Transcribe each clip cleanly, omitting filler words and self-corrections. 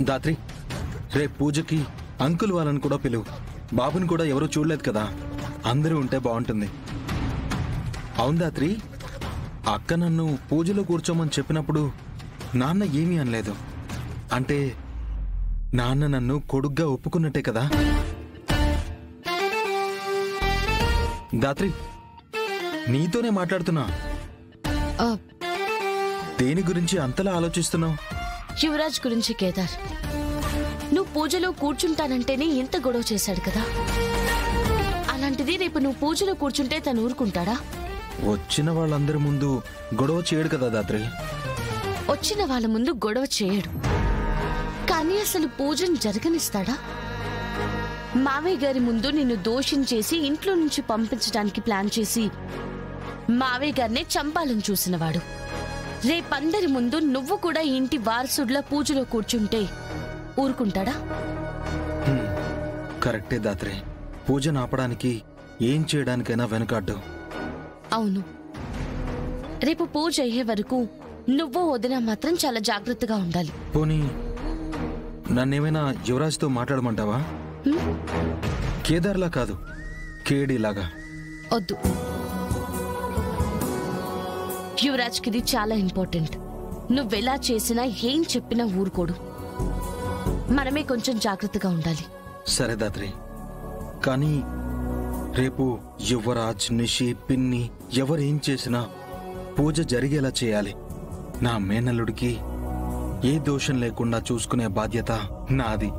దాత్రి, రేపు పూజకి అంకుల్ వాళ్ళని కూడా పిలువు. బాబుని కూడా ఎవరూ చూడలేదు కదా, అందరూ ఉంటే బాగుంటుంది. అవును దాత్రి, అక్క నన్ను పూజలో కూర్చోమని చెప్పినప్పుడు నాన్న ఏమీ అనలేదు. అంటే నాన్న నన్ను కొడుగ్గా ఒప్పుకున్నట్టే కదా. దాత్రి, నీతోనే మాట్లాడుతున్నా. దేని గురించి అంతలా ఆలోచిస్తున్నావు? యువరాజ్ గురించి. కేదార్, నువ్వు పూజలో కూర్చుంటానంటేనే ఇంత గొడవ చేశాడు కదా. అలాంటిది రేపు నువ్వు పూజలో కూర్చుంటే తను ఊరుకుంటాడా? వచ్చిన వాళ్ళందరి ముందు గొడవ చేయడు కదా దాత్రి. వచ్చిన వాళ్ళ ముందు గొడవ చేయడు, కానీ అసలు పూజను జరగనిస్తాడా? మావయ్య గారి ముందు నిన్ను దోషం చేసి ఇంట్లో నుంచి పంపించడానికి ప్లాన్ చేసి మావయ్య గారినే చంపాలని చూసినవాడు. రేపందరి ముందు నువ్వు కూడా ఇంటి వారసుడ్లా పూజలో కూర్చుంటే ఊరుకుంటాడా? కరెక్టే దాత్రి, పూజను ఆపడానికి ఏం చేయడానికైనా వెనకాడ్డు. అవును, రేపు పూజ అయ్యే వరకు నువ్వు వదిన మాత్రం చాలా జాగ్రత్తగా ఉండాలి. పోనీ నన్నేమైనా యువరాజ్తో మాట్లాడమంటావా? కేదార్లా కాదు, కేడీలాగా. వద్దు, యువరాజ్కి ఇది చాలా ఇంపార్టెంట్. నువ్వెలా చేసినా ఏం చెప్పినా ఊరుకోడు. మనమే కొంచెం జాగ్రత్తగా ఉండాలి. సరే దాత్రి, కానీ రేపు యువరాజ్, నిషి, పిన్ని ఎవరేం చేసినా పూజ జరిగేలా చేయాలి. నా మేనల్లుడికి ఏ దోషం లేకుండా చూసుకునే బాధ్యత నాది.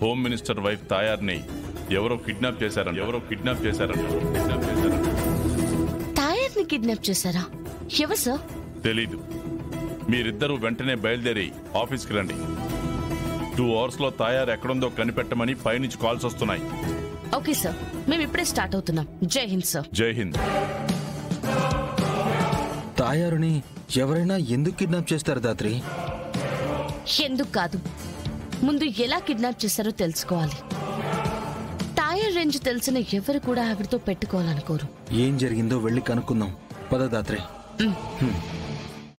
హోమ్ మినిస్టర్ వైఫ్ తాయార్ని ఎవరో కిడ్నాప్ చేశారని. తాయార్ని కిడ్నాప్ చేశారా? ఎవరు సార్? తెలీదు. మీరిద్దరూ వెంటనే బయలుదేరి ఆఫీస్కి రండి. 2 అవర్స్ లో తాయారు ఎక్కడుందో కనిపెట్టమని పైనుంచి కాల్స్ వస్తున్నాయి. ఓకే సార్, మేము ఇప్పుడే స్టార్ట్ అవుతున్నాం. జై హింద్ సార్. జై హింద్. తాయారుని ఎవరైనా ఎందుకు కిడ్నాప్ చేస్తారు దాత్రి? ఎందుకు కాదు, ముందు ఎలా కిడ్నాప్ చేశారో తెలుసుకోవాలి. తాయార్ రేంజ్ తెలిసిన ఎవరు కూడా ఆవిడతో పెట్టుకోవాలనుకోరు. ఏం జరిగిందో వెళ్ళి కనుక్కుందాం. పద దాత్రి.